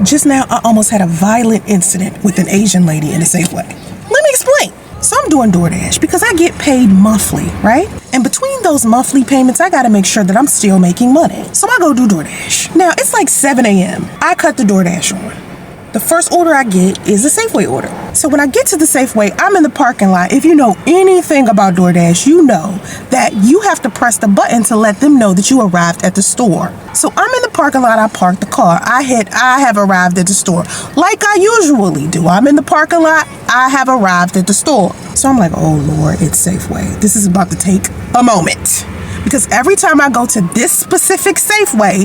Just now, I almost had a violent incident with an Asian lady in a Safeway. Let me explain. So I'm doing DoorDash because I get paid monthly, right? And between those monthly payments, I gotta make sure that I'm still making money. So I go do DoorDash. Now, it's like 7 a.m. I cut the DoorDash on. The first order I get is a Safeway order. So when I get to the Safeway, I'm in the parking lot. If you know anything about DoorDash, you know that you have to press the button to let them know that you arrived at the store. So I'm in the parking lot, I park the car. I have arrived at the store. Like I usually do. I'm in the parking lot, I have arrived at the store. So I'm like, oh Lord, it's Safeway. This is about to take a moment. Because every time I go to this specific Safeway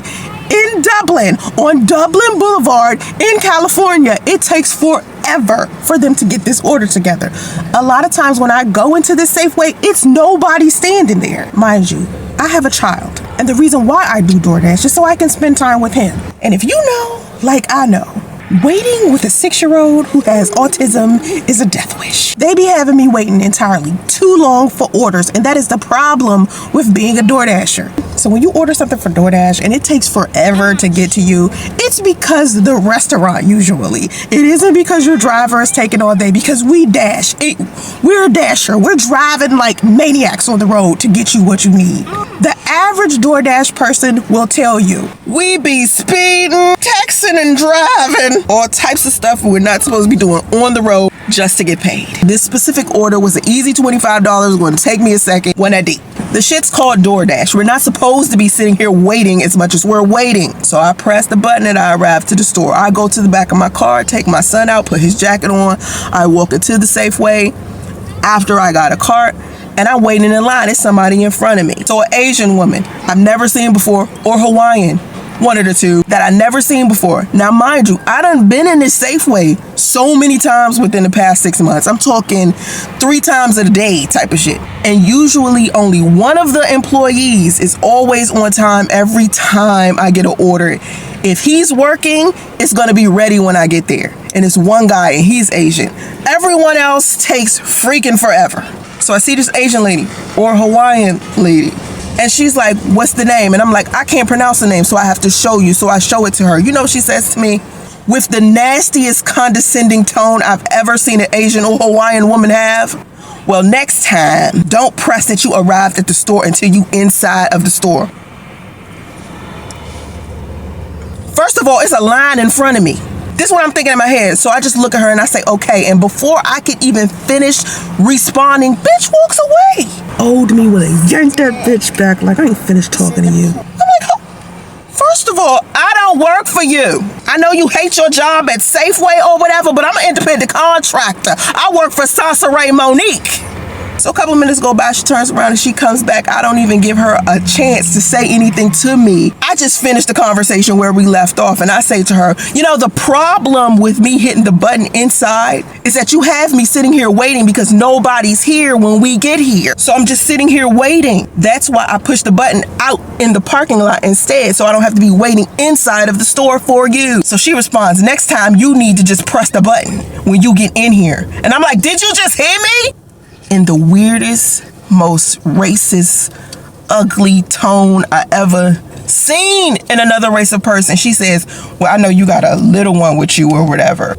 in Dublin, on Dublin Boulevard in California, it takes forever for them to get this order together. A lot of times when I go into this Safeway, it's nobody standing there. Mind you, I have a child. And the reason why I do DoorDash is so I can spend time with him. And if you know, like I know, waiting with a 6-year-old who has autism is a death wish. They be having me waiting entirely too long for orders, and that is the problem with being a DoorDasher. So when you order something for DoorDash and it takes forever to get to you, it's because the restaurant usually. It isn't because your driver is taking all day, because we dash. We're a dasher. We're driving like maniacs on the road to get you what you need. The average DoorDash person will tell you, we be speeding, texting and driving, all types of stuff we're not supposed to be doing on the road just to get paid. This specific order was an easy $25, going to take me a second, one that deep. The shit's called DoorDash. We're not supposed to be sitting here waiting as much as we're waiting. So I press the button and I arrive to the store. I go to the back of my car, take my son out, put his jacket on. I walk into the Safeway after I got a cart, and I'm waiting in line. It's somebody in front of me. So an Asian woman I've never seen before, or Hawaiian, one of the two that I never seen before. Now, mind you, I done been in this Safeway so many times within the past 6 months. I'm talking 3 times a day type of shit. And usually only one of the employees is always on time every time I get an order. If he's working, it's gonna be ready when I get there. And it's one guy and he's Asian. Everyone else takes freaking forever. So I see this Asian lady or Hawaiian lady, and she's like, what's the name? And I'm like, I can't pronounce the name, so I have to show you. So I show it to her. You know what she says to me? With the nastiest condescending tone I've ever seen an Asian or Hawaiian woman have. Well, next time, don't press that you arrived at the store until you inside of the store. First of all, it's a line in front of me. This is what I'm thinking in my head. So I just look at her and I say, okay. And before I could even finish responding, bitch walks away. Old me would have yanked that bitch back like, I ain't finished talking to you. I'm like, oh, first of all, I don't work for you. I know you hate your job at Safeway or whatever, but I'm an independent contractor. I work for Soncerae Monique. So a couple of minutes go by, she turns around and she comes back. I don't even give her a chance to say anything to me. I just finished the conversation where we left off, and I say to her, you know, the problem with me hitting the button inside is that you have me sitting here waiting because nobody's here when we get here. So I'm just sitting here waiting. That's why I push the button out in the parking lot instead, so I don't have to be waiting inside of the store for you. So she responds, next time you need to just press the button when you get in here. And I'm like, did you just hit me? In the weirdest, most racist, ugly tone I ever seen in another race of person. She says, well, I know you got a little one with you or whatever.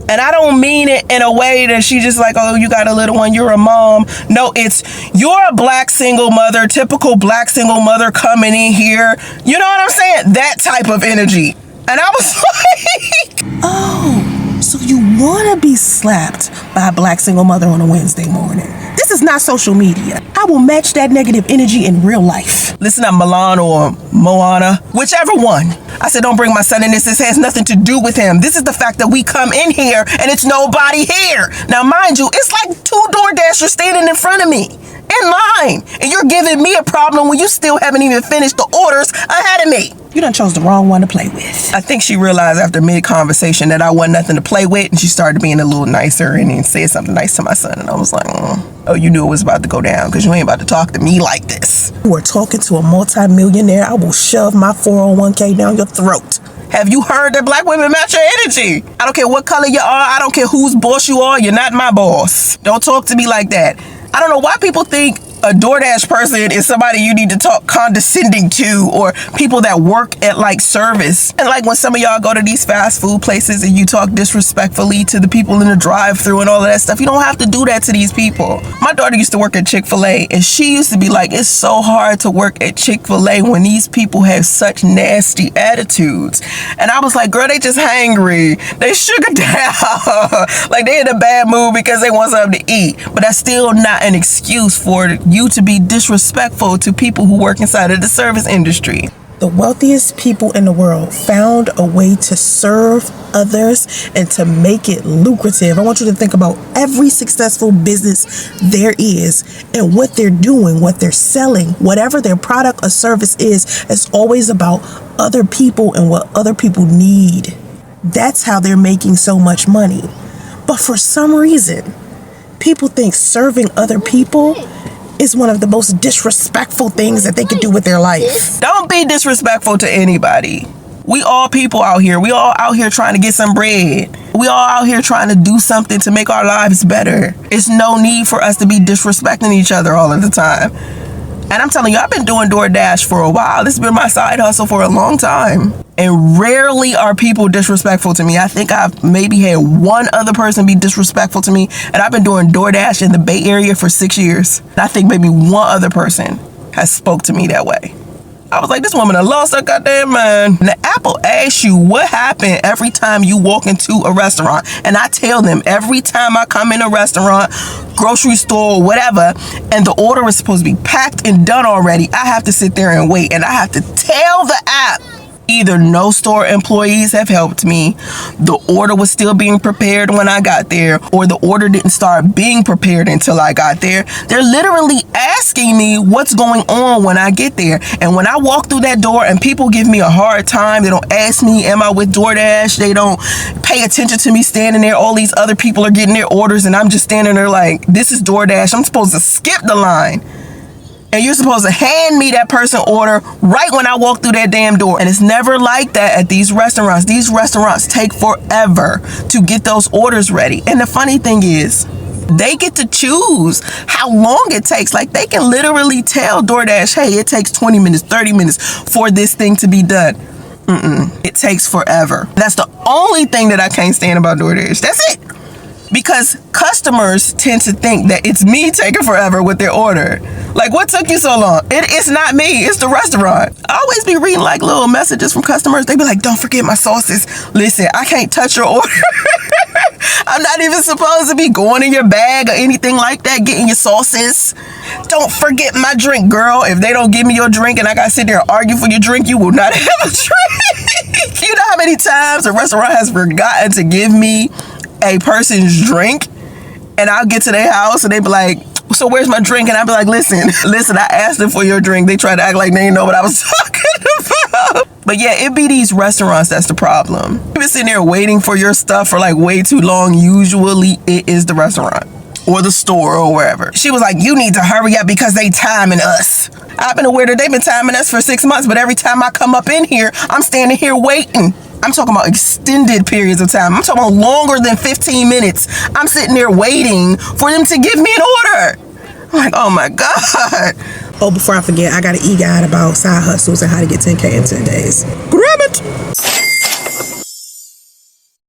And I don't mean it in a way that she just like, oh, you got a little one, you're a mom. No, it's, you're a black single mother, typical black single mother coming in here. You know what I'm saying? That type of energy. And I was like, oh. So you want to be slapped by a black single mother on a Wednesday morning. This is not social media. I will match that negative energy in real life. Listen up, Milan or Moana, whichever one. I said, don't bring my son in this. This has nothing to do with him. This is the fact that we come in here and it's nobody here. Now, mind you, it's like 2 DoorDashers standing in front of me in line. And you're giving me a problem when you still haven't even finished the orders ahead of me. You done chose the wrong one to play with. I think she realized after mid-conversation that I wasn't nothing to play with, and she started being a little nicer and then said something nice to my son. And I was like, oh, you knew it was about to go down because you ain't about to talk to me like this. You are talking to a multi-millionaire. I will shove my 401k down your throat. Have you heard that black women match your energy? I don't care what color you are. I don't care whose boss you are. You're not my boss. Don't talk to me like that. I don't know why people think a DoorDash person is somebody you need to talk condescending to, or people that work at like service. And like when some of y'all go to these fast food places and you talk disrespectfully to the people in the drive-thru and all of that stuff, you don't have to do that to these people. My daughter used to work at Chick-fil-A, and she used to be like, it's so hard to work at Chick-fil-A when these people have such nasty attitudes. And I was like, girl, they just hangry. They sugar down. Like they in a bad mood because they want something to eat. But that's still not an excuse for you to be disrespectful to people who work inside of the service industry. The wealthiest people in the world found a way to serve others and to make it lucrative. I want you to think about every successful business there is and what they're doing, what they're selling, whatever their product or service is. It's always about other people and what other people need. That's how they're making so much money. But for some reason, people think serving other people is one of the most disrespectful things that they could do with their life. Don't be disrespectful to anybody. We all people out here. We all out here trying to get some bread. We all out here trying to do something to make our lives better. It's no need for us to be disrespecting each other all of the time. And I'm telling you, I've been doing DoorDash for a while. This has been my side hustle for a long time. And rarely are people disrespectful to me. I think I've maybe had one other person be disrespectful to me. And I've been doing DoorDash in the Bay Area for 6 years. And I think maybe one other person has spoke to me that way. I was like, this woman done lost her goddamn mind. And the Apple asks you what happened every time you walk into a restaurant. And I tell them every time I come in a restaurant, grocery store, whatever, and the order is supposed to be packed and done already, I have to sit there and wait. And I have to tell the app, either no store employees have helped me, the order was still being prepared when I got there, or the order didn't start being prepared until I got there. They're literally asking me what's going on when I get there. And when I walk through that door and people give me a hard time, they don't ask me, am I with DoorDash? They don't pay attention to me standing there. All these other people are getting their orders and I'm just standing there like, this is DoorDash. I'm supposed to skip the line. And you're supposed to hand me that person order right when I walk through that damn door. And it's never like that at these restaurants. These restaurants take forever to get those orders ready. And the funny thing is, they get to choose how long it takes. Like they can literally tell DoorDash, hey, it takes 20 minutes, 30 minutes for this thing to be done. It takes forever. That's the only thing that I can't stand about DoorDash. That's it. Because customers tend to think that it's me taking forever with their order. Like, what took you so long? It's not me, it's the restaurant. I always be reading like little messages from customers. They be like, don't forget my sauces. Listen, I can't touch your order. I'm not even supposed to be going in your bag or anything like that, getting your sauces. Don't forget my drink, girl. If they don't give me your drink and I gotta sit there and argue for your drink, you will not have a drink. You know how many times a restaurant has forgotten to give me a person's drink, and I'll get to their house and they be like, so where's my drink? And I'll be like, listen, I asked them for your drink. They try to act like they didn't know what I was talking about. But yeah, it be these restaurants that's the problem. You've been sitting there waiting for your stuff for like way too long. Usually it is the restaurant or the store or wherever. She was like, you need to hurry up because they timing us. I've been aware that they've been timing us for 6 months, but every time I come up in here, I'm standing here waiting. I'm talking about extended periods of time. I'm talking about longer than 15 minutes. I'm sitting there waiting for them to give me an order. I'm like, oh my God. Oh, before I forget, I got an e-guide about side hustles and how to get 10K in 10 days. Grab it.